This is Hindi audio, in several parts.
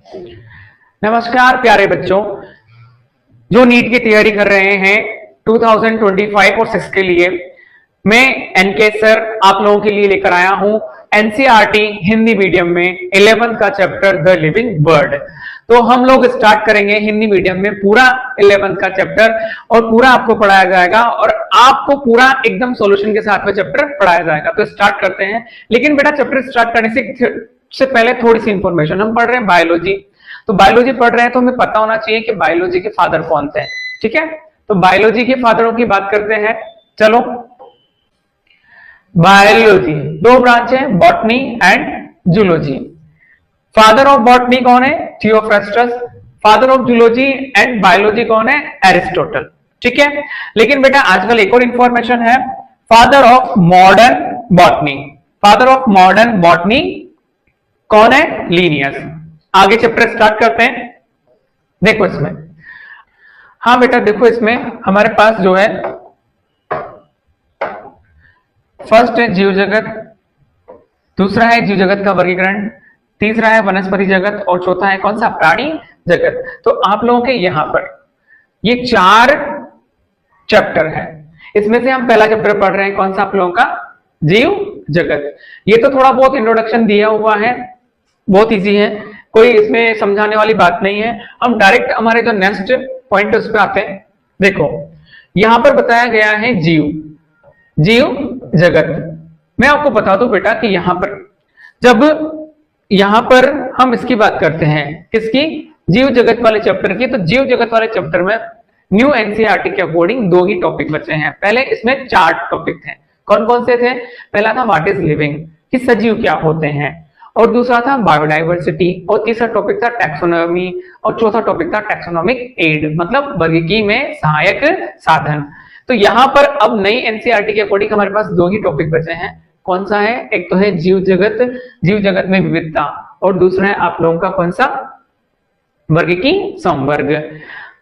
नमस्कार प्यारे बच्चों, जो नीट की तैयारी कर रहे हैं 2025 और 6 के लिए, मैं एनके सर आप लोगों के लिए लेकर आया हूं एनसीईआरटी हिंदी मीडियम में 11th का चैप्टर द लिविंग वर्ड। तो हम लोग स्टार्ट करेंगे हिंदी मीडियम में पूरा 11th का चैप्टर और पूरा आपको पढ़ाया जाएगा और आपको पूरा एकदम सॉल्यूशन के साथ में चैप्टर पढ़ाया जाएगा। तो स्टार्ट करते हैं। लेकिन बेटा चैप्टर स्टार्ट करने से पहले थोड़ी सी इंफॉर्मेशन, हम पढ़ रहे हैं बायोलॉजी। तो बायोलॉजी पढ़ रहे हैं तो हमें पता होना चाहिए कि बायोलॉजी के फादर कौन थे। ठीक है, तो बायोलॉजी के फादरों की बात करते हैं। चलो, बायोलॉजी दो ब्रांच है, botany and zoology. Father of botany कौन है? Theophrastus. Father of zoology and biology कौन है? एरिस्टोटल। ठीक है, लेकिन बेटा आजकल एक और इंफॉर्मेशन है, father of modern botany. Father of modern botany कौन है? लीनियस। आगे चैप्टर स्टार्ट करते हैं। देखो इसमें, हाँ बेटा देखो इसमें हमारे पास जो है फर्स्ट है जीव जगत, दूसरा है जीव जगत का वर्गीकरण, तीसरा है वनस्पति जगत और चौथा है कौन सा? प्राणी जगत। तो आप लोगों के यहां पर ये 4 चैप्टर है, इसमें से हम पहला चैप्टर पढ़ रहे हैं कौन सा आप लोगों का? जीव जगत। ये तो थोड़ा बहुत इंट्रोडक्शन दिया हुआ है, बहुत इजी है, कोई इसमें समझाने वाली बात नहीं है। हम डायरेक्ट हमारे जो नेक्स्ट पॉइंट उस पे आते हैं। देखो यहां पर बताया गया है जीव जगत। मैं आपको बता दूं बेटा कि जब यहां पर हम इसकी बात करते हैं, किसकी? जीव जगत वाले चैप्टर की। तो जीव जगत वाले चैप्टर में न्यू एनसीईआरटी के अकॉर्डिंग 2 ही टॉपिक बचे हैं। पहले इसमें 4 टॉपिक थे। कौन कौन से थे? पहला था व्हाट इज लिविंग, कि सजीव क्या होते हैं, और दूसरा था बायोडाइवर्सिटी, और तीसरा टॉपिक था टैक्सोनॉमी, और चौथा टॉपिक था टैक्सोनॉमिक एड, मतलब वर्गीकी में सहायक साधन। तो यहां पर अब नई एनसीईआरटी के अकॉर्डिंग हमारे पास 2 ही टॉपिक बचे हैं। कौन सा है? एक तो है जीव जगत में विविधता, और दूसरा है आप लोगों का कौन सा? वर्गीकी संवर्ग।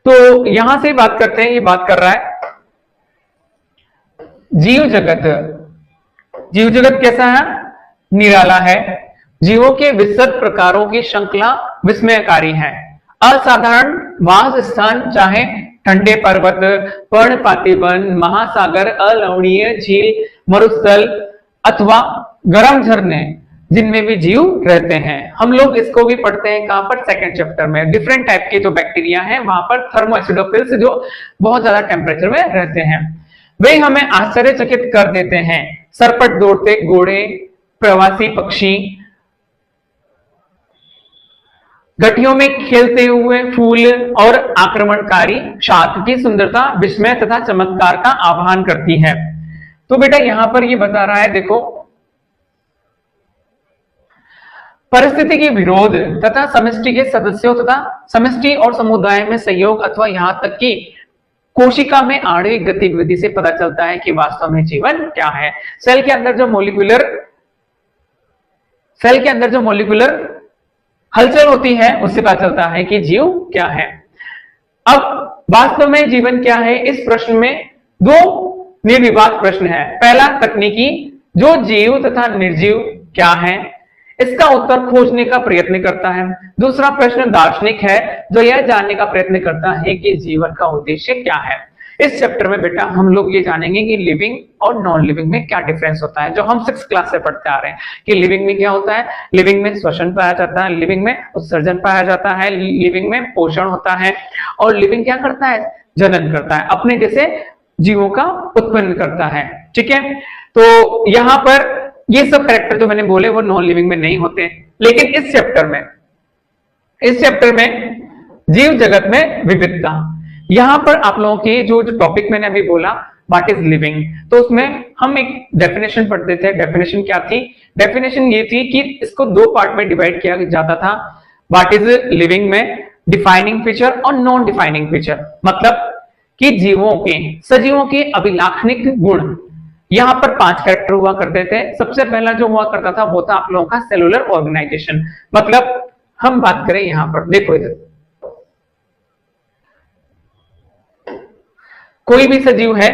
तो यहां से बात करते हैं, ये बात कर रहा है जीव जगत कैसा है? निराला है। जीवों के विस्तृत प्रकारों की श्रृंखला विस्मयकारी है। असाधारण वास स्थान, चाहे ठंडे पर्वत, पर्णपाती वन, महासागर, अलवणीय झील, मरुस्थल अथवा गर्म झरने, जिनमें भी जीव रहते हैं। हम लोग इसको भी पढ़ते हैं कहां पर? सेकंड चैप्टर में। डिफरेंट टाइप के जो बैक्टीरिया हैं वहां पर थर्मोएसिडोफिल्स जो बहुत ज्यादा टेम्परेचर में रहते हैं, वे हमें आश्चर्यचकित कर देते हैं। सरपट दौड़ते घोड़े, प्रवासी पक्षी, गठियों में खेलते हुए फूल और आक्रमणकारी शाक की सुंदरता विस्मय तथा चमत्कार का आह्वान करती है। तो बेटा यहां पर ये बता रहा है, देखो परिस्थिति की विरोध तथा समष्टि के सदस्यों तथा समष्टि और समुदाय में सहयोग अथवा यहां तक कि कोशिका में आणविक गतिविधि से पता चलता है कि वास्तव में जीवन क्या है। सेल के अंदर जो मोलिकुलर हलचल होती है उससे पता चलता है कि जीव क्या है। अब वास्तव में जीवन क्या है, इस प्रश्न में 2 निर्विवाद प्रश्न है। पहला तकनीकी, जो जीव तथा निर्जीव क्या है, इसका उत्तर खोजने का प्रयत्न करता है। दूसरा प्रश्न दार्शनिक है, जो यह जानने का प्रयत्न करता है कि जीवन का उद्देश्य क्या है। इस चैप्टर में बेटा हम लोग ये जानेंगे कि लिविंग और नॉन लिविंग में क्या डिफरेंस होता है, जो हम 6th क्लास से पढ़ते आ रहे हैं कि लिविंग में क्या होता है। लिविंग में श्वसन पाया जाता है, लिविंग में उत्सर्जन पाया जाता है, लिविंग में पोषण होता है, और लिविंग क्या करता है? जनन करता है, अपने जैसे जीवों का उत्पन्न करता है। ठीक है, तो यहां पर ये सब कैरेक्टर जो मैंने बोले वो नॉन लिविंग में नहीं होते। लेकिन इस चैप्टर में जीव जगत में विविधता, यहां पर आप लोगों के जो टॉपिक मैंने अभी बोला व्हाट इज लिविंग, तो उसमें हम एक डेफिनेशन पढ़ते थे। डेफिनेशन क्या थी? डेफिनेशन ये थी कि इसको 2 पार्ट में डिवाइड किया जाता था। व्हाट इज लिविंग में डिफाइनिंग फीचर और नॉन डिफाइनिंग फीचर, मतलब कि सजीवों के अभिलाक्षणिक गुण। यहां पर 5 कैरेक्टर हुआ करते थे। सबसे पहला जो हुआ करता था वो था आप लोगों का सेलुलर ऑर्गेनाइजेशन। मतलब हम बात करें यहां पर, देखो इधर कोई भी सजीव है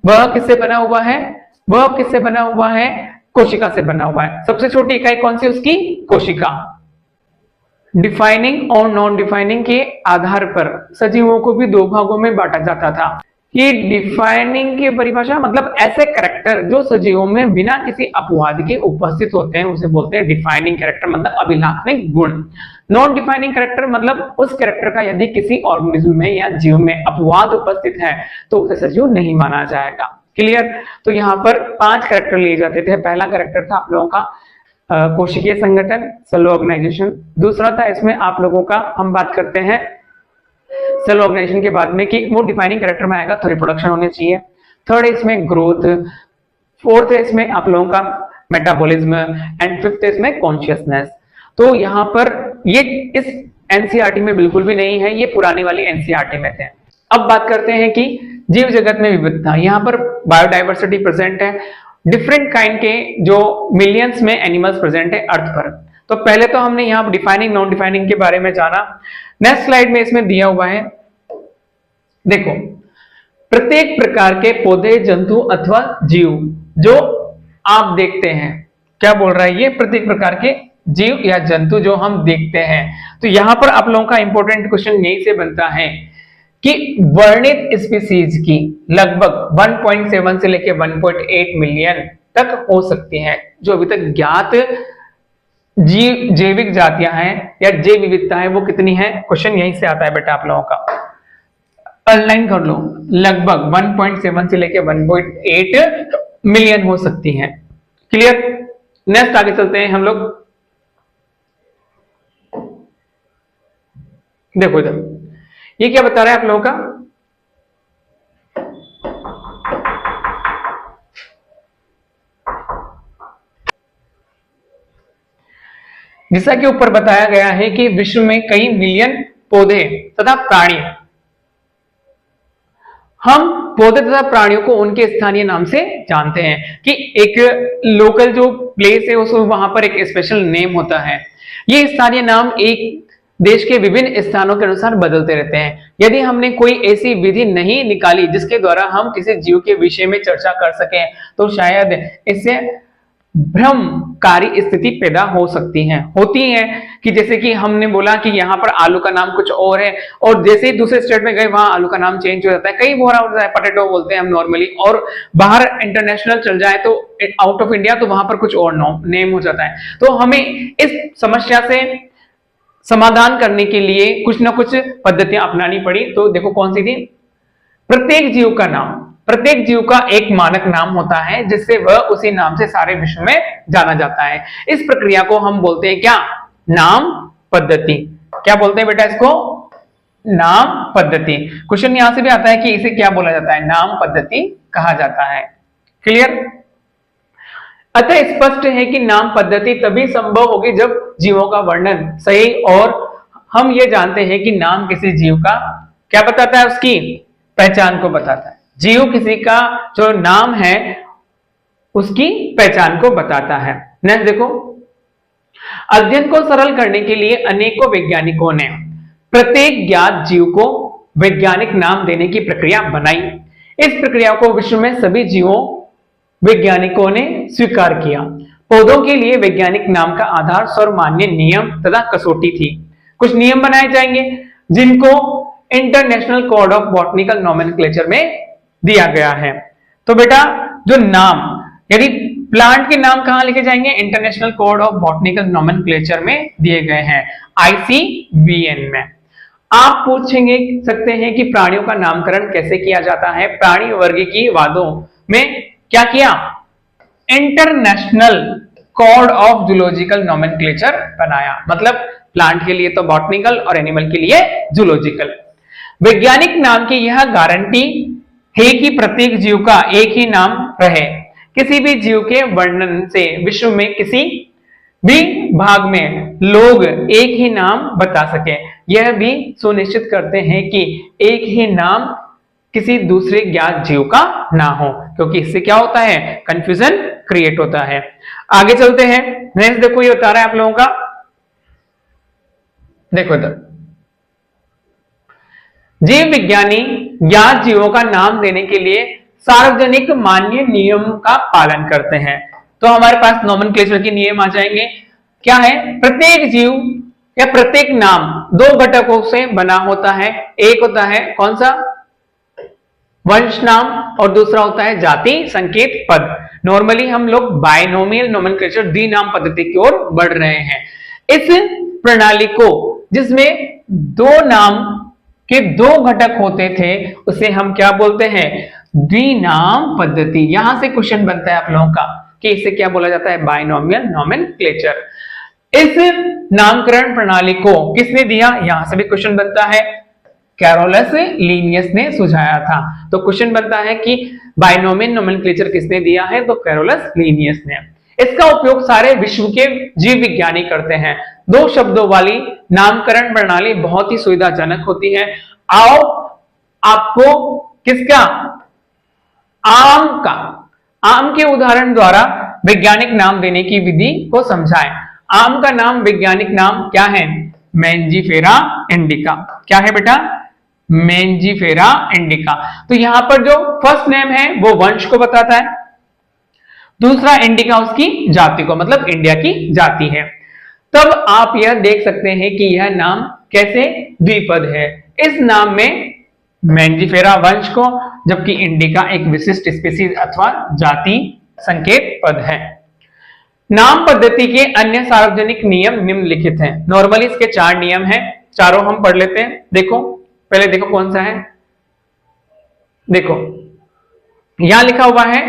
वह किससे बना हुआ है? कोशिका से बना हुआ है। सबसे छोटी इकाई कौन सी? उसकी कोशिका। डिफाइनिंग और नॉन डिफाइनिंग के आधार पर सजीवों को भी दो भागों में बांटा जाता था। ये डिफाइनिंग की परिभाषा मतलब ऐसे कैरेक्टर जो सजीवों में बिना किसी अपवाद के उपस्थित होते हैं उसे बोलते हैं डिफाइनिंग कैरेक्टर, मतलब अभिलाक्षणिक गुण। नॉन डिफाइनिंग कैरेक्टर मतलब उस कैरेक्टर का यदि किसी ऑर्गेनिज्म में या जीव में अपवाद उपस्थित है तो उसे सजीव नहीं माना जाएगा। क्लियर? तो यहाँ पर 5 कैरेक्टर लिए जाते थे। पहला कैरेक्टर था आप लोगों का कोशिकीय संगठन, सेल ऑर्गेनाइजेशन। दूसरा था इसमें आप लोगों का, हम बात करते हैं सेल ऑर्गेनाइजेशन के बाद में कि वो डिफाइनिंग कैरेक्टर में आएगा तो रिप्रोडक्शन होनी चाहिए। थर्ड है इसमें ग्रोथ। फोर्थ है इसमें आप लोगों का मेटाबॉलिज्म एंड फिफ्थ है इसमें कॉन्शियसनेस। तो यहाँ पर ये इस एनसीईआरटी में बिल्कुल भी नहीं है, ये पुरानी वाली एनसीईआरटी में थे। अब बात करते हैं कि जीव जगत में विविधता। यहाँ पर बायोडाइवर्सिटी प्रेजेंट है, डिफरेंट काइंड के जो मिलियंस में एनिमल्स प्रेजेंट है अर्थ पर। तो पहले तो हमने यहाँ डिफाइनिंग नॉन डिफाइनिंग के बारे में जाना। नेक्स्ट स्लाइड में इसमें दिया हुआ है, देखो, प्रत्येक प्रकार के पौधे, जंतु अथवा जीव जो आप देखते हैं, क्या बोल रहा है ये, प्रत्येक प्रकार के जीव या जंतु जो हम देखते हैं। तो यहां पर आप लोगों का इंपॉर्टेंट क्वेश्चन यही से बनता है कि वर्णित स्पीसीज की लगभग 1.7 से लेकर 1.8 मिलियन तक हो सकती हैं जो अभी तक ज्ञात जैविक जातियां हैं या जैव विविधता है वो कितनी है। क्वेश्चन यहीं से आता है बेटा आप लोगों का, ऑनलाइन कर लो। लगभग 1.7 से लेकर 1.8 मिलियन हो सकती हैं। क्लियर? नेक्स्ट आगे चलते हैं हम लोग। देखो इधर ये क्या बता रहा है आप लोगों का, जैसा कि ऊपर बताया गया है कि विश्व में कई मिलियन पौधे तथा प्राणी, हम पौधे तथा प्राणियों को उनके स्थानीय नाम से जानते हैं कि एक लोकल जो प्लेस है उसको वहां पर एक स्पेशल नेम होता है। ये स्थानीय नाम एक देश के विभिन्न स्थानों के अनुसार बदलते रहते हैं। यदि हमने कोई ऐसी विधि नहीं निकाली जिसके द्वारा हम किसी जीव के विषय में चर्चा कर सकें तो शायद इससे भ्रमकारी स्थिति पैदा हो सकती है, होती है कि जैसे कि हमने बोला कि यहाँ पर आलू का नाम कुछ और है और जैसे ही दूसरे स्टेट में गए वहां आलू का नाम चेंज हो जाता है, कई बार होता है, पोटैटो बोलते हैं हम नॉर्मली, और बाहर इंटरनेशनल चल जाए तो आउट ऑफ इंडिया तो वहां पर कुछ और नेम हो जाता है। तो हमें इस समस्या से समाधान करने के लिए कुछ ना कुछ पद्धतियां अपनानी पड़ी। तो देखो कौन सी थी, प्रत्येक जीव का नाम, प्रत्येक जीव का एक मानक नाम होता है जिससे वह उसी नाम से सारे विश्व में जाना जाता है। इस प्रक्रिया को हम बोलते हैं क्या, नाम पद्धति। क्या बोलते हैं बेटा इसको, नाम पद्धति। क्वेश्चन यहां से भी आता है कि इसे क्या बोला जाता है, नाम पद्धति कहा जाता है। क्लियर? अतः स्पष्ट है कि नाम पद्धति तभी संभव होगी जब जीवों का वर्णन सही, और हम ये जानते हैं कि नाम किसी जीव का क्या बताता है, उसकी पहचान को बताता है। जीव किसी का जो नाम है उसकी पहचान को बताता है। नेक्स्ट देखो, अध्ययन को सरल करने के लिए अनेकों वैज्ञानिकों ने प्रत्येक ज्ञात जीव को वैज्ञानिक नाम देने की प्रक्रिया बनाई। इस प्रक्रिया को विश्व में सभी जीवों वैज्ञानिकों ने स्वीकार किया। पौधों के लिए वैज्ञानिक नाम का आधार सर्वमान्य नियम तथा कसौटी थी। कुछ नियम बनाए जाएंगे जिनको international code of botanical nomenclature में दिया गया है। तो बेटा जो नाम, यदि प्लांट के नाम कहां लिखे जाएंगे, international code of botanical nomenclature में दिए गए हैं, ICBN में। आप पूछेंगे सकते हैं कि प्राणियों का नामकरण कैसे किया जाता है। प्राणी वर्गीकीवादों में क्या किया, international code of zoological nomenclature बनाया, मतलब प्लांट के लिए तो बॉटनिकल और एनिमल के लिए जूलॉजिकल। वैज्ञानिक नाम की यह गारंटी है कि प्रत्येक जीव का एक ही नाम रहे। किसी भी जीव के वर्णन से विश्व में किसी भी भाग में लोग एक ही नाम बता सके। यह भी सुनिश्चित करते हैं कि एक ही नाम किसी दूसरे ज्ञात जीव का ना हो, क्योंकि इससे क्या होता है, कंफ्यूजन क्रिएट होता है। आगे चलते हैं। नेक्स्ट देखो ये बता रहा है आप लोगों का, देखो इधर, जीव विज्ञानी ज्ञात जीवों का नाम देने के लिए सार्वजनिक मान्य नियम का पालन करते हैं। तो हमारे पास नोमेनक्लेचर के नियम आ जाएंगे। क्या है, प्रत्येक जीव या प्रत्येक नाम दो घटकों से बना होता है। एक होता है कौन सा, वंश नाम, और दूसरा होता है जाति संकेत पद। नॉर्मली हम लोग बायनोमियल नोमेनक्लेचर द्विनाम पद्धति की ओर बढ़ रहे हैं। इस प्रणाली को जिसमें दो नाम के दो घटक होते थे उसे हम क्या बोलते हैं, द्विनाम पद्धति। यहां से क्वेश्चन बनता है आप लोगों का कि इसे क्या बोला जाता है, बायनोमियल नोमेनक्लेचर। इस नामकरण प्रणाली को किसने दिया, यहां से भी क्वेश्चन बनता है, कैरोलस लीनियस ने सुझाया था। तो क्वेश्चन बनता है कि बायनोमियल नोमेनक्लेचर किसने दिया है, तो कैरोलस लीनियस ने। इसका उपयोग सारे विश्व के जीव विज्ञानी करते हैं। दो शब्दों वाली नामकरण प्रणाली बहुत ही सुविधाजनक होती है। आओ आपको किसका, आम के उदाहरण द्वारा वैज्ञानिक नाम देने की विधि को समझाएं। आम का नाम, वैज्ञानिक नाम क्या है, मैंजीफेरा इंडिका। क्या है बेटा, मैंजीफेरा इंडिका। तो यहां पर जो फर्स्ट नेम है वो वंश को बताता है, दूसरा इंडिका उसकी जाति को, मतलब इंडिया की जाति है। तब आप यह देख सकते हैं कि यह नाम कैसे द्विपद है। इस नाम में मैंजीफेरा वंश को, जबकि इंडिका एक विशिष्ट स्पीसीज अथवा जाति संकेत पद है। नाम पद्धति के अन्य सार्वजनिक नियम निम्नलिखित हैं। नॉर्मली इसके 4 नियम हैं, चारों हम पढ़ लेते हैं। देखो पहले देखो कौन सा है, देखो यहां लिखा हुआ है,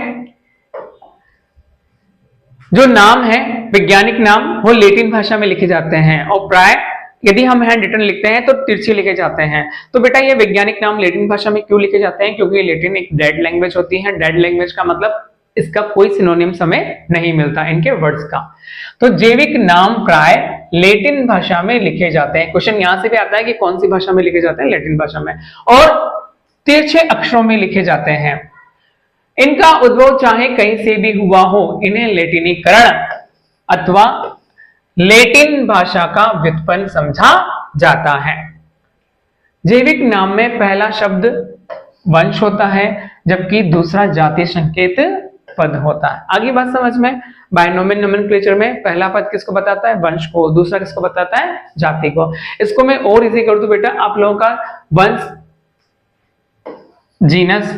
जो नाम है वैज्ञानिक नाम वो लैटिन भाषा में लिखे जाते हैं और प्राय यदि हम हैंड रिटन लिखते हैं तो तिरछे लिखे जाते हैं। तो बेटा ये वैज्ञानिक नाम लैटिन भाषा में क्यों लिखे जाते हैं, क्योंकि लैटिन एक डेड लैंग्वेज होती है। डेड लैंग्वेज का मतलब इसका कोई सिनोनिम्स हमें नहीं मिलता इनके वर्ड्स का। तो जैविक नाम प्राय लैटिन भाषा में लिखे जाते हैं। क्वेश्चन यहां से भी आता है कि कौन सी भाषा में लिखे जाते हैं, लैटिन भाषा में, और तिरछे अक्षरों में लिखे जाते हैं। इनका उद्भव चाहे कहीं से भी हुआ हो, इन्हें लैटिनीकरण अथवा लैटिन भाषा का व्युत्पन्न समझा जाता है। जैविक नाम में पहला शब्द वंश होता है, जबकि दूसरा जाति संकेत पद होता है। आगे बात समझ में, बायनोमियल नोमेनक्लेचर में पहला पद किसको बताता है, वंश को, दूसरा किसको बताता है, जाति को। इसको मैं और इजी कर दूं बेटा, आप लोगों का वंश जीनस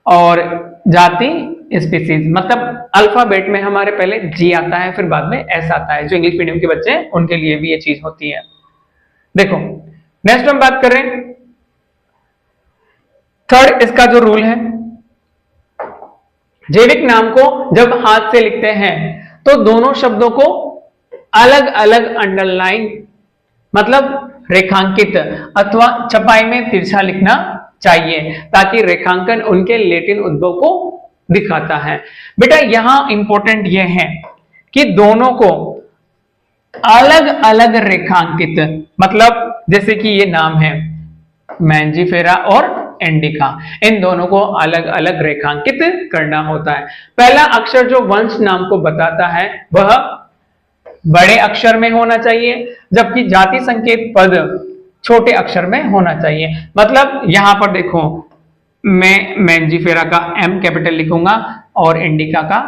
और जाति स्पीसीज, मतलब अल्फाबेट में हमारे पहले जी आता है फिर बाद में एस आता है। जो इंग्लिश मीडियम के बच्चे हैं उनके लिए भी ये चीज होती है। देखो नेक्स्ट हम बात करें थर्ड, इसका जो रूल है, जैविक नाम को जब हाथ से लिखते हैं तो दोनों शब्दों को अलग अलग अंडरलाइन मतलब रेखांकित अथवा छपाई में तिरछा लिखना चाहिए, ताकि रेखांकन उनके लैटिन उद्भव को दिखाता है। बेटा यहां इंपॉर्टेंट यह है कि दोनों को अलग अलग रेखांकित, मतलब जैसे कि ये नाम है मैंजीफेरा और इंडिका, इन दोनों को अलग अलग रेखांकित करना होता है। पहला अक्षर जो वंश नाम को बताता है वह बड़े अक्षर में होना चाहिए, जबकि जाति संकेत पद छोटे अक्षर में होना चाहिए। मतलब यहां पर देखो मैं मैंजीफेरा का एम कैपिटल लिखूंगा और इंडिका का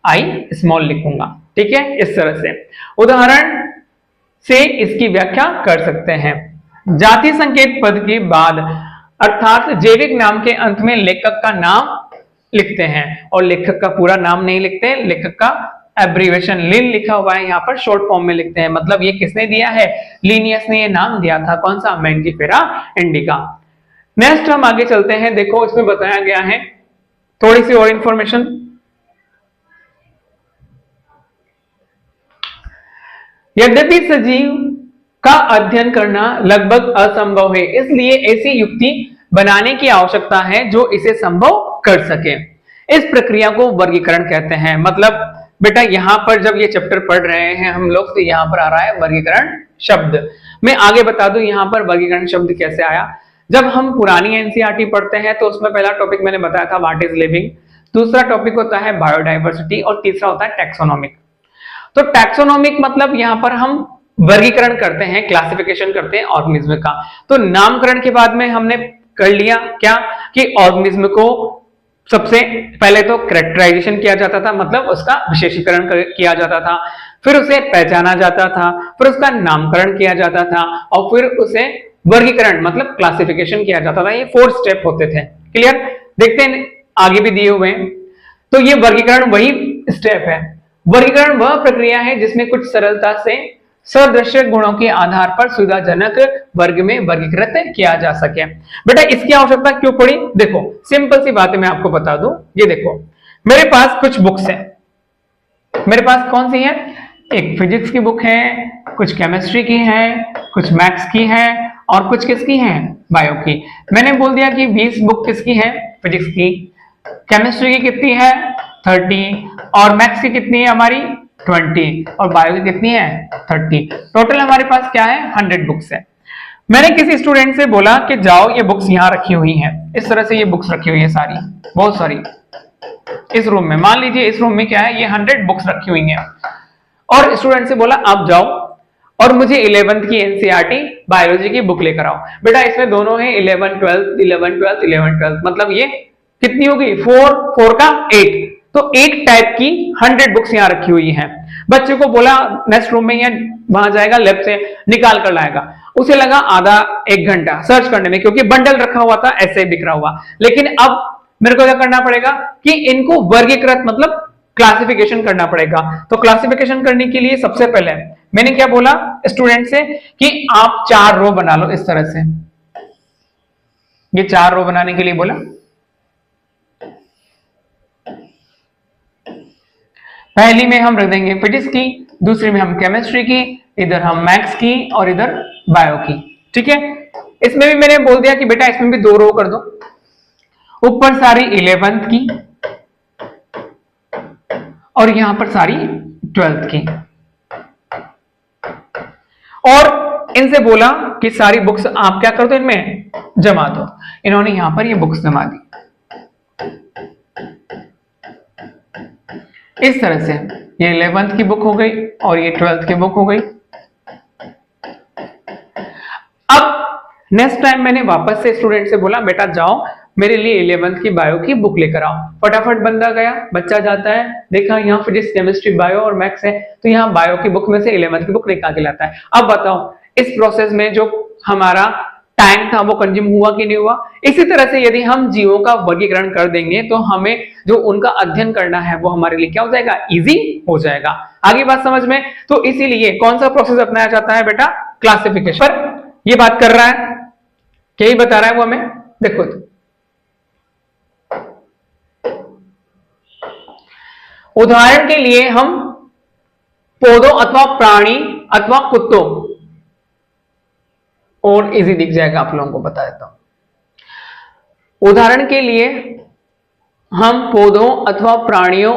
आई स्मॉल लिखूंगा, ठीक है, इस तरह से उदाहरण से इसकी व्याख्या कर सकते हैं। जाति संकेत पद के बाद अर्थात जैविक नाम के अंत में लेखक का नाम लिखते हैं, और लेखक का पूरा नाम नहीं लिखते, लेखक का एब्रीवेशन लिन लिखा हुआ है यहाँ पर, शॉर्ट फॉर्म में लिखते हैं। मतलब ये किसने दिया है, लीनियस ने ये नाम दिया था, कौन सा, मैंजीफेरा इंडिका। नेक्स्ट हम आगे चलते हैं। देखो इसमें बताया गया है थोड़ी सी और इंफॉर्मेशन। यद्यपि सजीव का अध्ययन करना लगभग असंभव है, इसलिए ऐसी युक्ति बनाने की आवश्यकता है जो इसे संभव कर सके। इस प्रक्रिया को वर्गीकरण कहते हैं। मतलब बेटा यहां पर जब ये चैप्टर पढ़ रहे हैं हम लोग, तो यहां पर आ रहा है वर्गीकरण शब्द। मैं आगे बता दूं यहां पर वर्गीकरण शब्द कैसे आया। जब हम पुरानी एनसीईआरटी पढ़ते हैं तो उसमें पहला टॉपिक मैंने बताया था व्हाट इज लिविंग, दूसरा टॉपिक होता है बायोडाइवर्सिटी और तीसरा होता है टैक्सोनॉमिक। तो टैक्सोनॉमिक मतलब यहां पर हम वर्गीकरण करते हैं, क्लासिफिकेशन करते हैं ऑर्गेनिज्म का। तो नामकरण के बाद में हमने कर लिया क्या कि ऑर्गेनिज्म को सबसे पहले तो कैरेक्टराइजेशन किया जाता था, मतलब उसका विशेषीकरण किया जाता था, फिर उसे पहचाना जाता था, फिर उसका नामकरण किया जाता था, और फिर उसे वर्गीकरण मतलब क्लासिफिकेशन किया जाता था। ये 4 स्टेप होते थे। क्लियर? देखते हैं आगे भी दिए हुए हैं। तो ये वर्गीकरण वही स्टेप है। वर्गीकरण वह प्रक्रिया है जिसमें कुछ सरलता से सदृश गुणों के आधार पर सुविधाजनक वर्ग में वर्गीकृत किया जा सके। बेटा इसकी आवश्यकता क्यों पड़ी? देखो सिंपल सी बात है, मैं आपको बता दूं। ये देखो मेरे पास कुछ बुक्स है, मेरे पास कौन सी है? एक फिजिक्स की बुक है, कुछ केमिस्ट्री की है, कुछ मैथ्स की है, और कुछ किसकी है? बायो की। मैंने बोल दिया कि 20 बुक किसकी है? फिजिक्स की। केमिस्ट्री की कितनी है? 30, और मैथ्स की कितनी है हमारी? 20, और बायो की कितनी है? 30। टोटल हमारे पास क्या है? 100 बुक्स है। मैंने किसी स्टूडेंट से बोला कि जाओ ये बुक्स यहां रखी हुई हैं, इस तरह से ये बुक्स रखी हुई है सारी, बहुत सारी इस रूम में। मान लीजिए इस रूम में क्या है? ये 100 बुक्स रखी हुई हैं, और स्टूडेंट से बोला आप जाओ और मुझे 11th की एनसीईआरटी बायोलॉजी की बुक लेकर आओ। बेटा इसमें दोनों है 11 12 11 12 11 12, मतलब ये कितनी होगी? 4 का 8। तो 8 टाइप की 100 बुक्स यहाँ रखी हुई हैं। बच्चे को बोला नेक्स्ट रूम में या वहां जाएगा, लेफ्ट से निकाल कर लाएगा। उसे लगा आधा 1 घंटा सर्च करने में, क्योंकि बंडल रखा हुआ था ऐसे बिखरा हुआ। लेकिन अब मेरे को क्या करना पड़ेगा कि इनको वर्गीकृत मतलब क्लासिफिकेशन करना पड़ेगा। तो क्लासिफिकेशन करने के लिए सबसे पहले मैंने क्या बोला स्टूडेंट से कि आप 4 रो बना लो इस तरह से। ये 4 रो बनाने के लिए बोला। पहली में हम रख देंगे फिजिक्स की, दूसरी में हम केमिस्ट्री की, इधर हम मैथ्स की, और इधर बायो की। ठीक है? इसमें भी मैंने बोल दिया कि बेटा इसमें भी 2 रो कर दो। ऊपर सारी 11th की और यहां पर सारी 12th की। और इनसे बोला कि सारी बुक्स आप क्या कर दो, इनमें जमा दो। इन्होंने यहां पर ये बुक्स जमा दी इस तरह से। ये 11th की बुक हो गई और ये 12th की बुक हो गई। अब नेक्स्ट टाइम मैंने वापस से स्टूडेंट से बोला बेटा जाओ मेरे लिए 11th की बायो की बुक लेकर आओ। फटाफट बंदा गया, बच्चा जाता है, देखा यहाँ फिजिक्स केमिस्ट्री बायो और मैथ्स है, तो यहाँ बायो की बुक में से 11th की बुक निकाल के लाता है। अब बताओ इस प्रोसेस में जो हमारा टाइम था वो कंज्यूम हुआ कि नहीं हुआ? इसी तरह से यदि हम जीवों का वर्गीकरण कर देंगे तो हमें जो उनका अध्ययन करना है वो हमारे लिए क्या हो जाएगा? इजी हो जाएगा। आगे बात समझ में? तो इसीलिए कौन सा प्रोसेस अपनाया जाता है बेटा? क्लासिफिकेशन। पर ये बात कर रहा है, क्या ही बता रहा है वो हमें? देखो उदाहरण के लिए हम पौधों अथवा प्राणी अथवा कुत्तों, और इजी दिख जाएगा आप लोगों को बता देता हूं। उदाहरण के लिए हम पौधों अथवा प्राणियों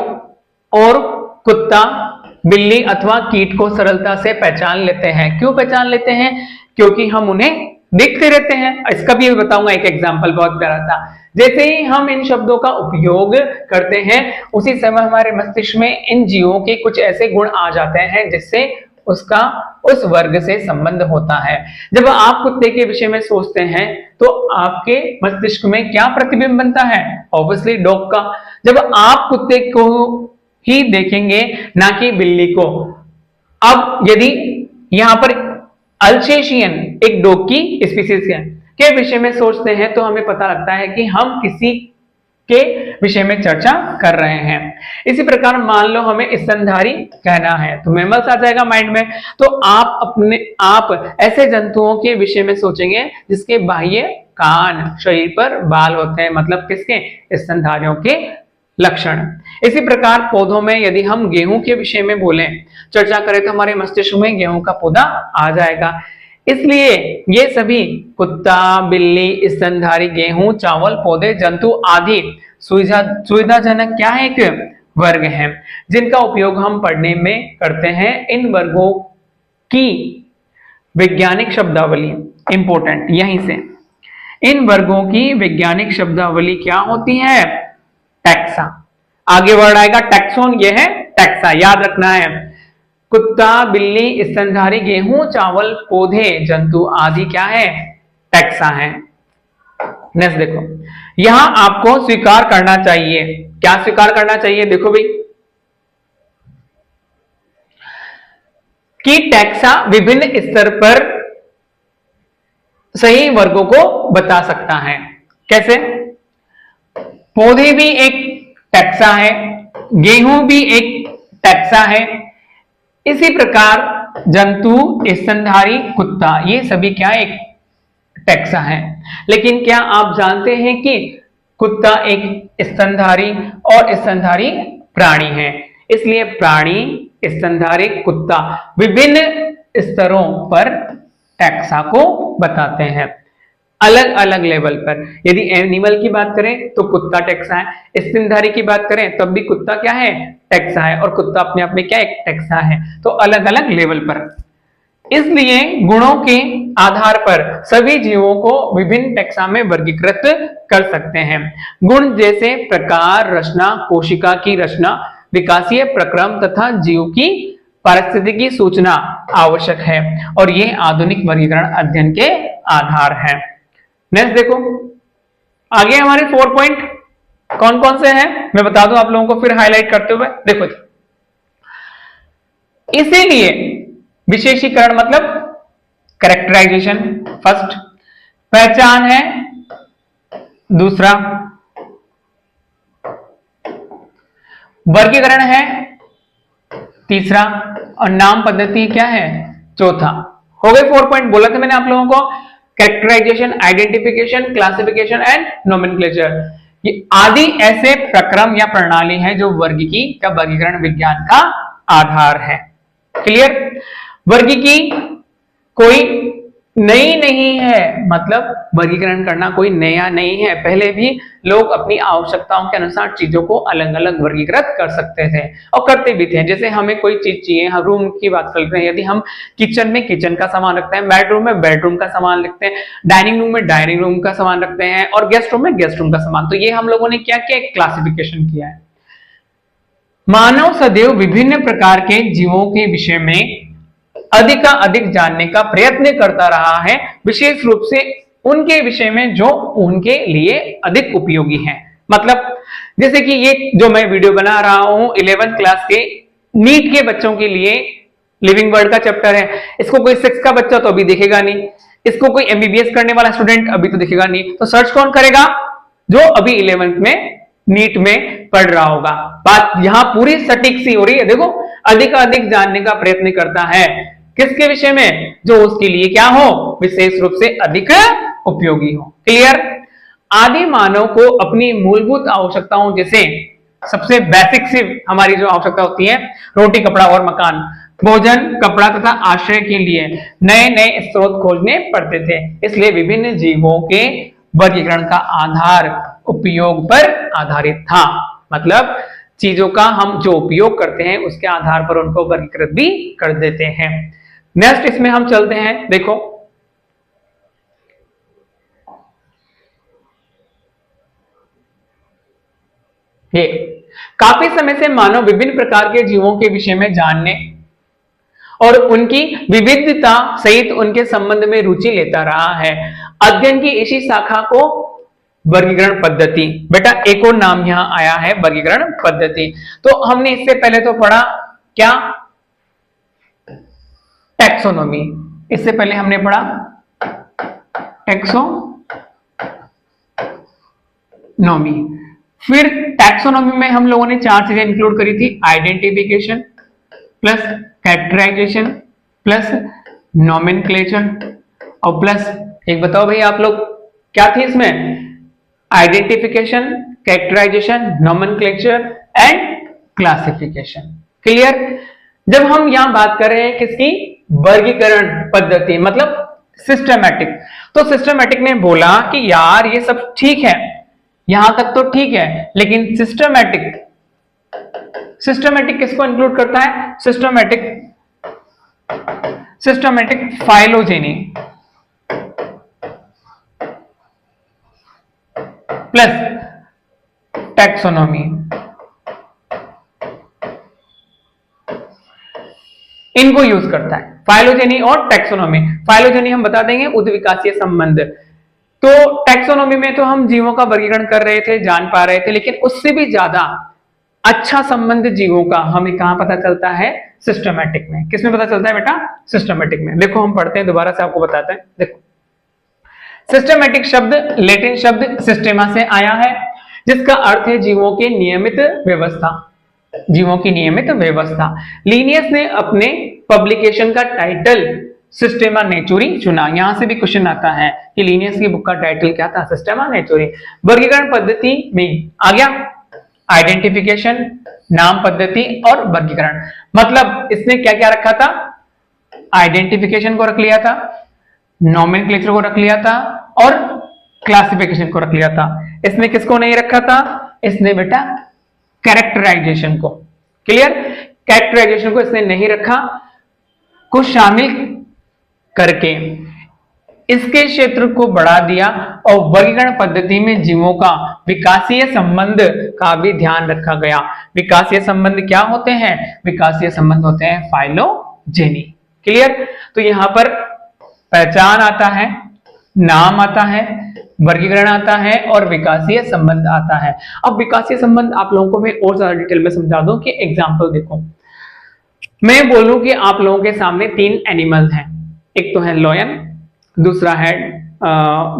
और कुत्ता, बिल्ली अथवा कीट को सरलता से पहचान लेते हैं। क्यों पहचान लेते हैं? क्योंकि हम उन्हें देखते रहते हैं। इसका भी बताऊंगा एक एग्जांपल बहुत प्यारा सा। जैसे ही हम इन शब्दों का उपयोग करते हैं उसी समय हमारे मस्तिष्क में इन जीवों के कुछ ऐसे गुण आ जाते हैं जिससे उसका उस वर्ग से संबंध होता है। जब आप कुत्ते के विषय में सोचते हैं तो आपके मस्तिष्क में क्या प्रतिबिंब बनता है? ऑब्वियसली डॉग का। जब आप कुत्ते को ही देखेंगे ना कि बिल्ली को। अब यदि यहां पर अल्सेशियन एक डॉग की स्पीसीज के विषय में सोचते हैं तो हमें पता लगता है कि हम किसी के विषय में चर्चा कर रहे हैं। इसी प्रकार मान लो हमें स्तनधारी कहना है तो मैमल्स आ जाएगा माइंड में। तो आप ऐसे जंतुओं के विषय में सोचेंगे जिसके बाह्य कान, शरीर पर बाल होते हैं, मतलब किसके? स्तनधारियों के लक्षण। इसी प्रकार पौधों में यदि हम गेहूं के विषय में बोलें, चर्चा करें तो हमारे मस्तिष्क में गेहूं का पौधा आ जाएगा। इसलिए ये सभी कुत्ता, बिल्ली, स्तनधारी, गेहूं, चावल, पौधे, जंतु आदि सुविधाजनक क्या है? एक वर्ग है जिनका उपयोग हम पढ़ने में करते हैं। इन वर्गों की वैज्ञानिक शब्दावली इंपॉर्टेंट, यहीं से इन वर्गों की वैज्ञानिक शब्दावली क्या होती है? टैक्सा। आगे वर्ड आएगा टैक्सोन, ये है टैक्सा, याद रखना है। कुत्ता, बिल्ली, स्तनधारी, गेहूं, चावल, पौधे, जंतु आदि क्या है? टैक्सा है। नेक्स्ट देखो, यहां आपको स्वीकार करना चाहिए, क्या स्वीकार करना चाहिए, देखो भाई, कि टैक्सा विभिन्न स्तर पर सही वर्गों को बता सकता है। कैसे? पौधे भी एक टैक्सा है, गेहूं भी एक टैक्सा है, इसी प्रकार जंतु, स्तनधारी, कुत्ता, ये सभी क्या एक टैक्सा है। लेकिन क्या आप जानते हैं कि कुत्ता एक स्तनधारी और स्तनधारी प्राणी है, इसलिए प्राणी, स्तनधारी, कुत्ता विभिन्न स्तरों पर टैक्सा को बताते हैं, अलग अलग लेवल पर। यदि एनिमल की बात करें तो कुत्ता टैक्सा है, स्तनधारी की बात करें तब भी कुत्ता क्या है, टैक्सा है, और कुत्ता अपने आप में क्या एक टैक्सा है, तो अलग अलग लेवल पर। इसलिए गुणों के आधार पर सभी जीवों को विभिन्न टैक्सा में वर्गीकृत कर सकते हैं। गुण जैसे प्रकार, रचना, कोशिका की रचना, विकासीय प्रक्रम तथा जीव की पारिस्थितिकी सूचना आवश्यक है, और ये आधुनिक वर्गीकरण अध्ययन के आधार हैं। नेक्स्ट देखो, आगे हमारे 4 पॉइंट कौन कौन से हैं, मैं बता दूं आप लोगों को फिर हाईलाइट करते हुए। देखो, इसीलिए विशेषीकरण मतलब कैरेक्टराइजेशन फर्स्ट, पहचान है दूसरा, वर्गीकरण है तीसरा, और नाम पद्धति क्या है चौथा। हो गए 4 पॉइंट, बोला था मैंने आप लोगों को, characterisation, identification, classification and nomenclature. ये आदि ऐसे प्रक्रम या प्रणाली है जो वर्गीकी या वर्गीकरण विज्ञान का आधार है। क्लियर? वर्गीकी कोई नई नहीं है, मतलब वर्गीकरण करना कोई नया नहीं है, पहले भी लोग अपनी आवश्यकताओं के अनुसार चीजों को अलग अलग वर्गीकृत कर सकते थे और करते भी थे। जैसे हमें कोई चीज चाहिए, हम रूम की बात करते हैं, यदि हम किचन में किचन का सामान रखते हैं, बेडरूम में बेडरूम का सामान रखते हैं, डाइनिंग रूम में डाइनिंग रूम का सामान रखते हैं, और गेस्ट रूम में गेस्ट रूम का सामान, तो ये हम लोगों ने क्या किया, क्लासिफिकेशन किया है। मानव सदैव विभिन्न प्रकार के जीवों के विषय में अधिक जानने का प्रयत्न करता रहा है, विशेष रूप से उनके विषय में जो उनके लिए अधिक उपयोगी हैं। मतलब जैसे कि ये जो मैं वीडियो बना रहा हूं 11th क्लास के नीट के बच्चों के लिए, लिविंग वर्ड का चैप्टर है, इसको कोई 6 का बच्चा तो अभी देखेगा नहीं, इसको कोई एमबीबीएस करने वाला स्टूडेंट अभी तो देखेगा नहीं, तो सर्च कौन करेगा, जो अभी 11th में नीट में पढ़ रहा होगा। बात यहां पूरी सटीक सी हो रही है। देखो, अधिक जानने का प्रयत्न करता है, किसके विषय में, जो उसके लिए क्या हो, विशेष रूप से अधिक उपयोगी हो। क्लियर? आदि मानव को अपनी मूलभूत आवश्यकताओं, जैसे सबसे बेसिक सी हमारी जो आवश्यकता होती है, रोटी, कपड़ा और मकान, भोजन, कपड़ा तथा आश्रय के लिए नए नए स्रोत खोजने पड़ते थे। इसलिए विभिन्न जीवों के वर्गीकरण का आधार उपयोग पर आधारित था। मतलब चीजों का हम जो उपयोग करते हैं उसके आधार पर उनको वर्गीकृत भी कर देते हैं। नेक्स्ट इसमें हम चलते हैं, देखो ये काफी समय से मानव विभिन्न प्रकार के जीवों के विषय में जानने और उनकी विविधता सहित उनके संबंध में रुचि लेता रहा है। अध्ययन की इसी शाखा को वर्गीकरण पद्धति, बेटा एक और नाम यहां आया है, वर्गीकरण पद्धति। तो हमने इससे पहले तो पढ़ा क्या, टैक्सोनॉमी, इससे पहले हमने पढ़ा टैक्सोनॉमी। फिर टैक्सोनॉमी में हम लोगों ने 4 चीजें इंक्लूड करी थी, identification plus characterisation plus nomenclature और प्लस एक बताओ भाई आप लोग क्या थी इसमें, identification, characterisation, nomenclature and classification. Clear? जब हम यहां बात कर रहे हैं किसकी, वर्गीकरण पद्धति, मतलब सिस्टमैटिक, तो सिस्टमैटिक ने बोला कि यार ये सब ठीक है, यहां तक तो ठीक है, लेकिन सिस्टमैटिक किसको इंक्लूड करता है, सिस्टमैटिक फाइलोजेनी प्लस टैक्सोनॉमी, इनको यूज करता है, फाइलोजेनी और टैक्सोनॉमी। फाइलोजेनी हम बता देंगे उद्विकासीय संबंध, तो टैक्सोनॉमी में तो हम जीवों का वर्गीकरण कर रहे थे, जान पा रहे थे, लेकिन उससे भी ज्यादा अच्छा संबंध जीवों का हमें कहां पता चलता है? सिस्टमैटिक में। किसमें पता चलता है बेटा? सिस्टमैटिक में। देखो हम पढ़ते हैं, दोबारा से आपको बताते हैं। देखो, सिस्टमैटिक शब्द लैटिन शब्द सिस्टेमा से आया है, जिसका अर्थ है जीवों के नियमित व्यवस्था, जीवों की नियमित व्यवस्था। लिनियस ने अपने पब्लिकेशन का टाइटल सिस्टेमा नेचुरी चुना। यहां से भी क्वेश्चन आता है कि लिनियस की बुक का टाइटल क्या था? सिस्टेमा नेचुरी। वर्गीकरण पद्धति में आ गया आइडेंटिफिकेशन, नाम पद्धति और वर्गीकरण। मतलब इसने क्या क्या रखा था? आइडेंटिफिकेशन को रख लिया था, नोमेनक्लेचर को रख लिया था और क्लासिफिकेशन को रख लिया था। इसने किसको नहीं रखा था? इसने बेटा कैरेक्टराइजेशन को। क्लियर? कैरेक्टराइजेशन को इसने नहीं रखा, को शामिल करके इसके क्षेत्र को बढ़ा दिया और वर्गीकरण पद्धति में जीवों का विकासीय संबंध का भी ध्यान रखा गया। विकासीय संबंध क्या होते हैं? विकासीय संबंध होते हैं फाइलोजेनी। क्लियर? तो यहां पर पहचान आता है, नाम आता है, वर्गीकरण आता है और विकासीय संबंध आता है। अब विकासीय संबंध आप लोगों को मैं और ज्यादा डिटेल में समझा दूं कि एग्जांपल देखो, मैं बोलूं कि आप लोगों के सामने 3 एनिमल हैं, एक तो है लॉयन, दूसरा है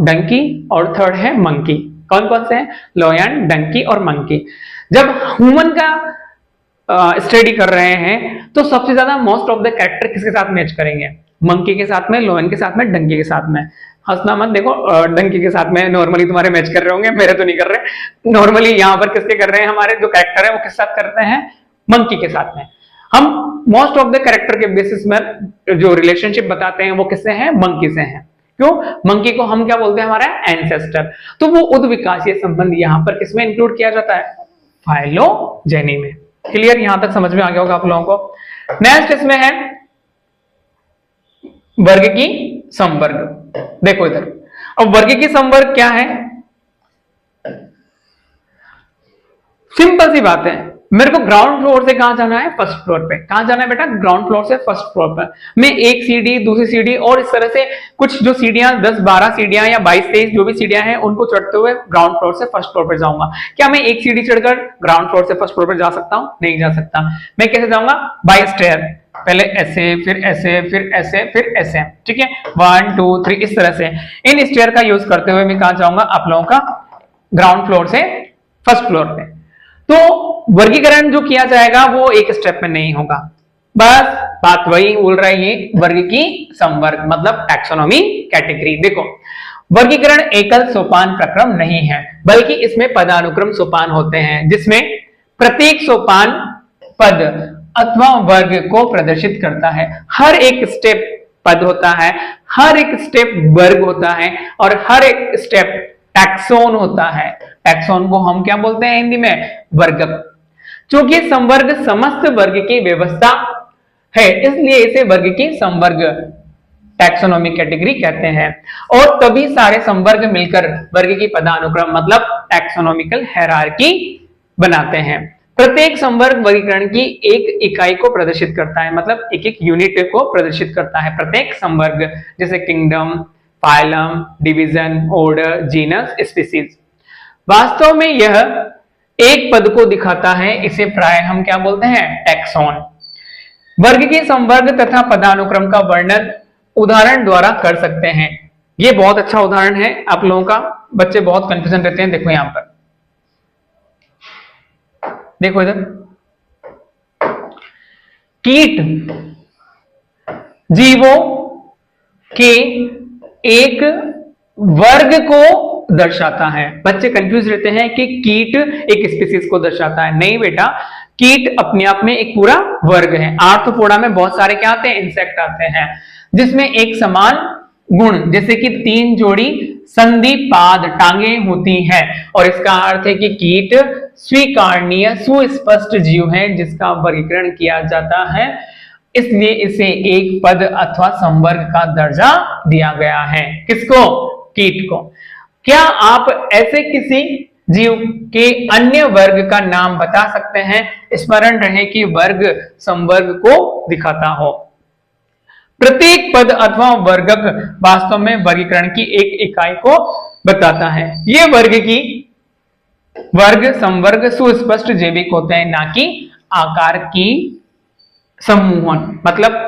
डंकी और थर्ड है मंकी। कौन कौन से हैं? लॉयन, डंकी और मंकी। जब ह्यूमन का स्टडी कर रहे हैं तो सबसे ज्यादा मोस्ट ऑफ द कैरेक्टर किसके साथ मैच करेंगे? मंकी के साथ में, लॉयन के साथ में, डंकी के साथ में। हंसना मत, देखो डंकी के साथ में नॉर्मली तुम्हारे मैच कर रहे होंगे, मेरे तो नहीं कर रहे। नॉर्मली यहाँ पर किसके कर रहे हैं? हमारे जो कैरेक्टर है वो किस साथ करते हैं? मंकी के साथ में। हम मोस्ट ऑफ द कैरेक्टर के बेसिस में जो रिलेशनशिप बताते हैं वो किससे हैं? मंकी से हैं। क्यों? मंकी को हम क्या बोलते हैं? हमारा एंसेस्टर। तो वो उद्विकासीय संबंध यहाँ पर किसमें इंक्लूड किया जाता है? फाइलोजेनी में। क्लियर? यहां तक समझ में आ गया होगा आप लोगों को। नेक्स्ट इसमें है वर्ग की संवर्ग। देखो इधर, अब वर्ग की संवर्ग क्या है? सिंपल सी बात है, मेरे को ग्राउंड फ्लोर से कहां जाना है? फर्स्ट फ्लोर पे। कहां जाना है बेटा? ग्राउंड फ्लोर से फर्स्ट फ्लोर पर। मैं एक सीढ़ी, दूसरी सीढ़ी और इस तरह से कुछ जो सीढ़ियां 10-12 सीढ़ियां या 22-23 जो भी सीढ़ियां हैं उनको चढ़ते हुए ग्राउंड फ्लोर से फर्स्ट फ्लोर पर जाऊंगा। क्या मैं एक सीढ़ी चढ़कर ग्राउंड फ्लोर से फर्स्ट फ्लोर पर जा सकता हूं? नहीं जा सकता। मैं कैसे जाऊंगा? By stair. पहले ऐसे, फिर ऐसे, फिर ऐसे, फिर ऐसे। ठीक है, 1 2 3 इस तरह से। इन स्टेयर का यूज करते हुए मैं कहां जाऊंगा? आप लोगों का ग्राउंड फ्लोर से फर्स्ट फ्लोर पे। तो वर्गीकरण जो किया जाएगा वो एक स्टेप में नहीं होगा। बस बात वही बोल रही है, वर्ग की संवर्ग मतलब टैक्सोनॉमी कैटेगरी। देखो, वर्गीकरण एकल सोपान प्रक्रम नहीं है, बल्कि इसमें पदानुक्रम सोपान होते हैं, जिसमें प्रत्येक सोपान पद अथवा वर्ग को प्रदर्शित करता है। हर एक स्टेप पद होता है, हर एक स्टेप वर्ग होता है और हर एक स्टेप टैक्सोन होता है। टैक्सोन को हम क्या बोलते हैं हिंदी में? वर्गक। क्योंकि संवर्ग समस्त वर्ग की व्यवस्था है, इसलिए इसे वर्ग की संवर्ग टैक्सोनॉमी कैटेगरी कहते हैं। और तभी सारे संवर्ग मिलकर वर्ग की पदानुक्रम मतलब टैक्सोनॉमिकल हायरार्की बनाते हैं। प्रत्येक संवर्ग वर्गीकरण की एक इकाई को प्रदर्शित करता है, मतलब एक एक यूनिट को प्रदर्शित करता है प्रत्येक संवर्ग, जैसे kingdom, phylum, division, order, genus, species. वास्तव में यह एक पद को दिखाता है, इसे प्राय हम क्या बोलते हैं? टैक्सोन। वर्ग की संवर्ग तथा पदानुक्रम का वर्णन उदाहरण द्वारा कर सकते हैं। यह बहुत अच्छा उदाहरण है आप लोगों का, बच्चे बहुत कंफ्यूजन रहते हैं। देखो यहां पर, देखो इधर, कीट जीवों के एक वर्ग को दर्शाता है। बच्चे कंफ्यूज रहते हैं कि कीट एक स्पीसीज को दर्शाता है। नहीं बेटा, कीट अपने आप में एक पूरा वर्ग है। आर्थ्रोपोडा में बहुत सारे क्या आते हैं? इंसेक्ट आते हैं, जिसमें एक समान गुण, जैसे कि 3 जोड़ी संधिपाद टांगे होती हैं। और इसका अर्थ है कि कीट स्वीकारनीय सुस्पष्ट जीव है जिसका वर्गीकरण किया जाता है, इसलिए इसे एक पद अथवा संवर्ग का दर्जा दिया गया है। किसको? कीट को। क्या आप ऐसे किसी जीव के अन्य वर्ग का नाम बता सकते हैं? स्मरण रहे कि वर्ग संवर्ग को दिखाता हो। प्रत्येक पद अथवा वर्गक वास्तव में वर्गीकरण की एक इकाई को बताता है। ये वर्ग की वर्ग संवर्ग सुस्पष्ट जैविक होते हैं, ना कि आकार की समूहन। मतलब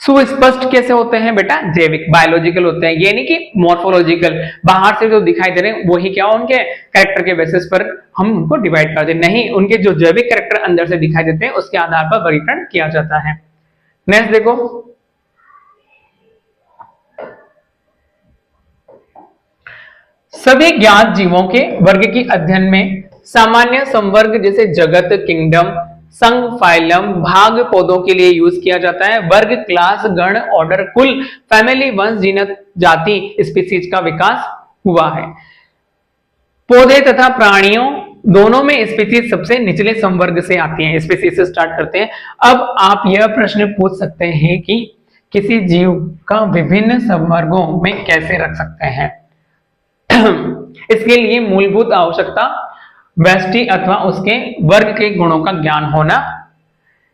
सुस्पष्ट कैसे होते हैं बेटा? जैविक, बायोलॉजिकल होते हैं। ये नहीं कि मॉर्फोलॉजिकल, बाहर से जो दिखाई दे रहे हैं वही क्या उनके कैरेक्टर के बेसिस पर हम उनको डिवाइड कर दें, नहीं, उनके जो जैविक कैरेक्टर अंदर से दिखाई देते हैं उसके आधार पर वर्गीकरण किया जाता है। नेक्स्ट देखो, सभी ज्ञात जीवों के वर्ग की अध्ययन में सामान्य संवर्ग जैसे जगत, किंगडम, संघ, फाइलम, भाग पौधों के लिए यूज किया जाता है। वर्ग, क्लास, गण, ऑर्डर, कुल, फैमिली, वंश, जीनत, जाति, स्पीसीज का विकास हुआ है। पौधे तथा प्राणियों दोनों में स्पीसीज सबसे निचले संवर्ग से आती हैं, स्पीसीज से स्टार्ट करते हैं। अब आप यह प्रश्न पूछ सकते हैं कि किसी जीव का विभिन्न संवर्गों में कैसे रख सकते हैं? इसके लिए मूलभूत आवश्यकता व्यष्टि अथवा उसके वर्ग के गुणों का ज्ञान होना।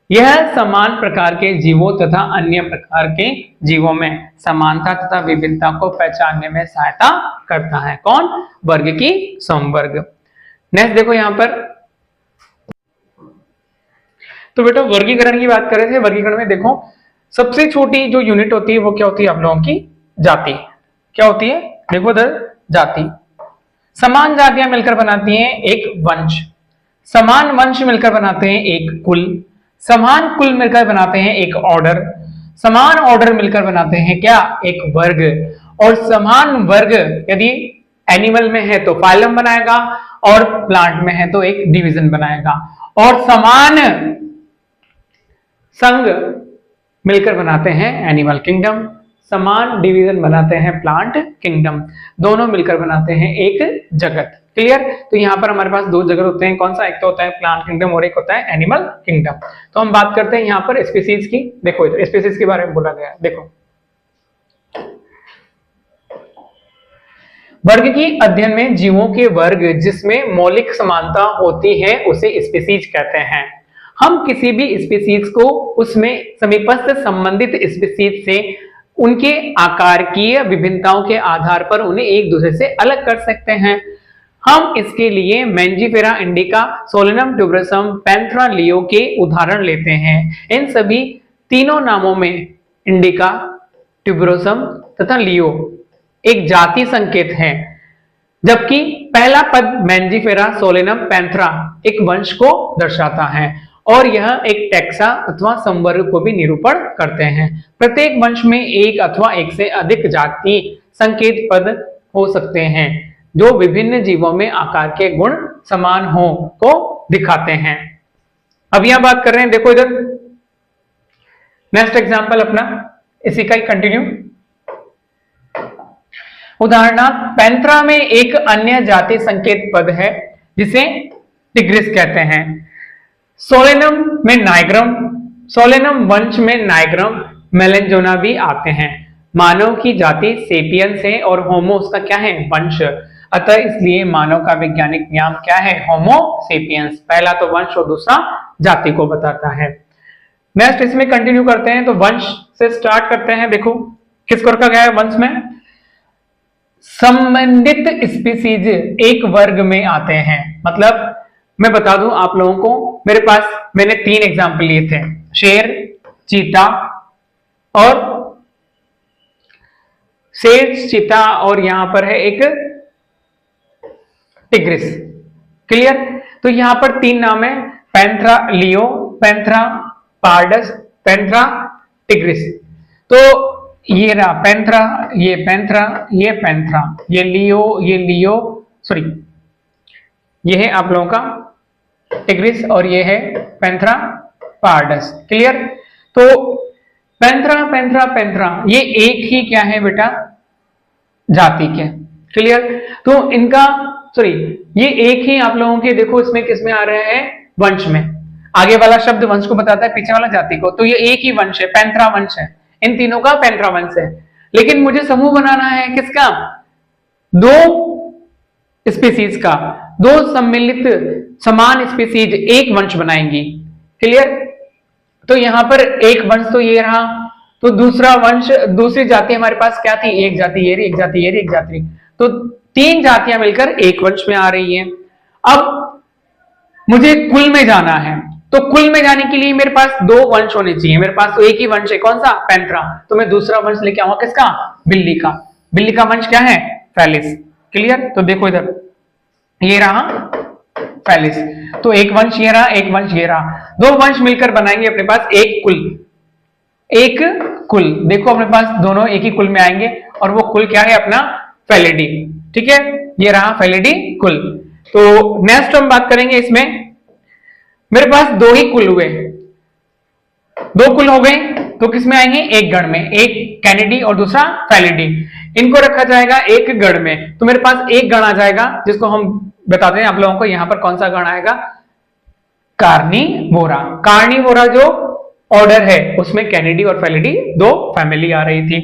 यह समान प्रकार के जीवों तथा अन्य प्रकार के जीवों में समानता तथा विभिन्नता को पहचानने में सहायता करता है। कौन? वर्ग की संवर्ग। नेक्स्ट देखो यहां पर, तो बेटा वर्गीकरण की बात कर रहे थे। वर्गीकरण में देखो सबसे छोटी जो यूनिट होती है वो क्या होती है आप लोगों की? जाति। क्या होती है? देखो इधर, जाति। समान जातियां मिलकर बनाती हैं एक वंश, समान वंश मिलकर बनाते हैं एक कुल, समान कुल मिलकर बनाते हैं एक ऑर्डर, समान ऑर्डर मिलकर बनाते हैं क्या? एक वर्ग। और समान वर्ग यदि एनिमल में है तो फाइलम बनाएगा और प्लांट में है तो एक डिवीजन बनाएगा। और समान संघ मिलकर बनाते हैं एनिमल किंगडम, समान डिवीजन बनाते हैं प्लांट किंगडम, दोनों मिलकर बनाते हैं एक जगत। क्लियर? तो यहां पर हमारे पास दो जगत होते हैं, कौन सा? एक तो होता है प्लांट किंगडम और एक होता है एनिमल किंगडम। तो हम बात करते हैं यहां पर स्पीसीज की। देखो इधर स्पीसीज के बारे में बोला गया है। देखो वर्ग की अध्ययन में जीवों के वर्ग जिसमें मौलिक समानता होती है उसे स्पीसीज कहते हैं। हम किसी भी स्पीसीज को उसमें समीपस्थ संबंधित स्पीसीज से उनके आकारकीय विभिन्नताओं के आधार पर उन्हें एक दूसरे से अलग कर सकते हैं। हम इसके लिए Mangifera indica, Solanum ट्यूबरसम, Panthera leo के उदाहरण लेते हैं। इन सभी तीनों नामों में इंडिका, ट्यूबरोसम तथा लियो एक जाति संकेत है, जबकि पहला पद मैंजीफेरा, सोलेनम, पैंथेरा एक वंश को दर्शाता है और यह एक टैक्सा अथवा संवर्ग को भी निरूपण करते हैं। प्रत्येक वंश में एक अथवा एक से अधिक जाति संकेत पद हो सकते हैं जो विभिन्न जीवों में आकार के गुण समान हो को दिखाते हैं। अब यहां बात कर रहे हैं, देखो इधर नेक्स्ट एग्जांपल अपना इसी का ही कंटिन्यू। उदाहरणार्थ पैंथेरा में एक अन्य जाति संकेत पद है जिसे टिग्रिस कहते हैं। सोलेनम में नाइग्रम, सोलेनम वंश में नाइग्रम, मेलेंजोना भी आते हैं। मानव की जाति सेपियंस है और होमो उसका क्या है? वंश। अतः इसलिए मानव का वैज्ञानिक नाम क्या है? होमो सेपियंस। पहला तो वंश और दूसरा जाति को बताता है। नेक्स्ट इसमें कंटिन्यू करते हैं, तो वंश से स्टार्ट करते हैं। देखो किसको रखा गया है वंश में? संबंधित स्पीसीज एक वर्ग में आते हैं। मतलब मैं बता दूं आप लोगों को, मेरे पास मैंने 3 एग्जाम्पल लिए थे, शेर, चीता और शेर, चीता और यहां पर है एक टिग्रिस। क्लियर? तो यहां पर 3 नाम है, Panthera leo, Panthera pardus, Panthera tigris. तो ये रहा पैंथेरा, ये पैंथेरा, ये पैंथेरा, ये लियो सॉरी ये है आप लोगों का टिग्रिस और ये है पैंथेरा पार्डस। क्लियर? तो पैंथेरा पैंथेरा पैंथेरा ये एक ही क्या है बेटा? जाति के। क्लियर? तो इनका सॉरी ये एक ही आप लोगों के, देखो इसमें किसमें आ रहे हैं? वंश में। आगे वाला शब्द वंश को बताता है, पीछे वाला जाति को। तो ये एक ही वंश है, पैंथेरा वंश है, इन तीनों का पैंथेरा वंश है। लेकिन मुझे समूह बनाना है किसका? 2 स्पीसीज का, 2 सम्मिलित समान स्पीसीज एक वंश बनाएंगी। क्लियर? तो यहां पर एक वंश तो ये रहा, तो दूसरा वंश, दूसरी जाति हमारे पास क्या थी? एक जाति ये रही, एक जाति ये रही, एक जाति। तो 3 जातियां मिलकर एक वंश में आ रही है। अब मुझे कुल में जाना है, तो कुल में जाने के लिए मेरे पास 2 वंश होने चाहिए। मेरे पास तो एक ही वंश है, कौन सा? पैंथेरा। तो मैं दूसरा वंश लेके आऊंगा, किसका? बिल्ली का। बिल्ली का वंश क्या है? फेलिस। क्लियर? तो देखो इधर, ये रहा फेलिस। तो एक वंश ये रहा, एक वंश ये रहा, 2 वंश मिलकर बनाएंगे अपने पास एक कुल। एक कुल, देखो अपने पास दोनों एक ही कुल में आएंगे, और वो कुल क्या है? अपना फेलिडी। ठीक है, ये रहा फेलिडी कुल। तो नेक्स्ट हम बात करेंगे इसमें, मेरे पास 2 ही कुल हुए, 2 कुल हो गए, तो किसमें आएंगे? एक गण में, एक कैनिडी और दूसरा फेलिडी। इनको रखा जाएगा एक गण में, तो मेरे पास एक गण आ जाएगा, जिसको हम बताते हैं आप लोगों को यहां पर कौन सा गण आएगा? कार्निवोरा। कार्निवोरा जो ऑर्डर है उसमें कैनिडी और फेलिडी 2 फैमिली आ रही थी।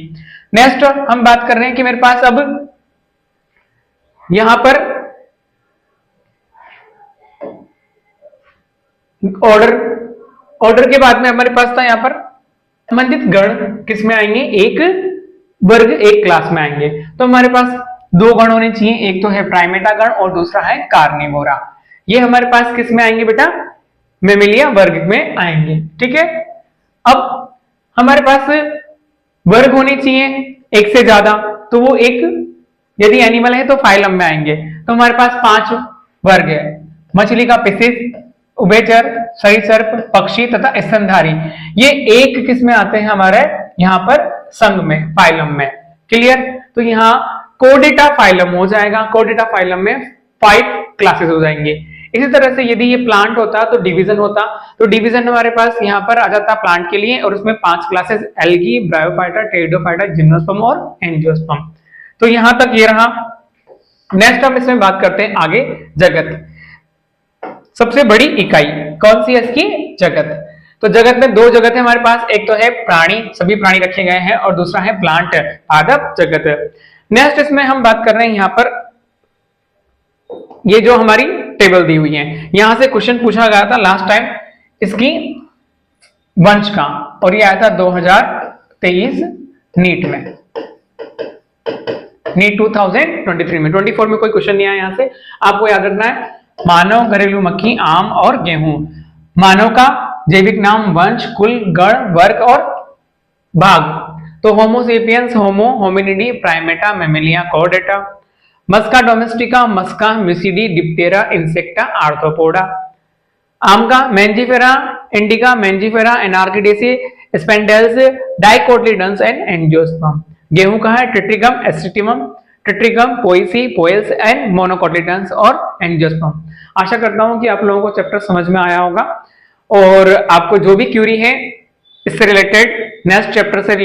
नेक्स्ट हम बात कर रहे हैं कि मेरे पास अब यहां पर ऑर्डर के बाद में हमारे पास था यहां पर संबंधित गण किसमें आएंगे? एक वर्ग, एक क्लास में आएंगे। तो हमारे पास 2 गण होने चाहिए, एक तो है प्राइमेटा गण और दूसरा है कार्निवोरा। ये हमारे पास किसमें आएंगे बेटा? मेमिलिया वर्ग में आएंगे। ठीक है, अब हमारे पास वर्ग होने चाहिए एक से ज्यादा, तो वो एक यदि एनिमल है तो फाइलम में आएंगे। तो हमारे पास 5 वर्ग है, मछली का पिसिस, उभयचर, सरीसृप, पक्षी तथा स्तनधारी। ये एक किस में आते हैं? हमारे यहां पर संघ में, फाइलम में। क्लियर? तो यहां कोडेटा फाइलम हो जाएगा, कोडेटा फाइलम में 5 क्लासेस हो जाएंगे। इसी तरह से यदि ये प्लांट होता तो डिवीजन होता, तो डिवीजन हमारे पास यहां पर आ जाता प्लांट के लिए, और उसमें 5 classes, algae, bryophyta, pteridophyta, gymnosperm और एंजियोस्पर्म। तो यहां तक ये रहा। नेक्स्ट हम इसमें बात करते हैं आगे, जगत। सबसे बड़ी इकाई कौन सी है इसकी? जगत। तो जगत में 2 जगत है हमारे पास, एक तो है प्राणी, सभी प्राणी रखे गए हैं, और दूसरा है प्लांट, पादप जगत। नेक्स्ट इसमें हम बात कर रहे हैं यहां पर, ये जो हमारी टेबल दी हुई है, यहां से क्वेश्चन पूछा गया था लास्ट टाइम इसकी वंश का, और ये आया था 2023 नीट में, नीट 2023 में। 24 में कोई क्वेश्चन नहीं आया। यहां से आपको याद रखना है, मानव, घरेलू मक्खी, आम और गेहूं। मानव का जैविक नाम, वंश, कुल, गण, वर्ग और भाग। तो homo sapiens, Homo, Hominidae, Primata, Mammalia, Chordata. Musca domestica, Musca, Muscidae, Diptera, Insecta, Arthropoda. आम का Mangifera indica, Mangifera, Anacardiaceae, Sapindales, dicotyledons and angiosperm. गेहूं का है Triticum, aestivum, Triticum, Poaceae, Poales and monocotyledons और एंजियोस्पर्म। आशा करता हूं कि आप लोगों को चैप्टर समझ में आया होगा, और आपको जो भी क्यूरी है इससे रिलेटेड, नेक्स्ट चैप्टर से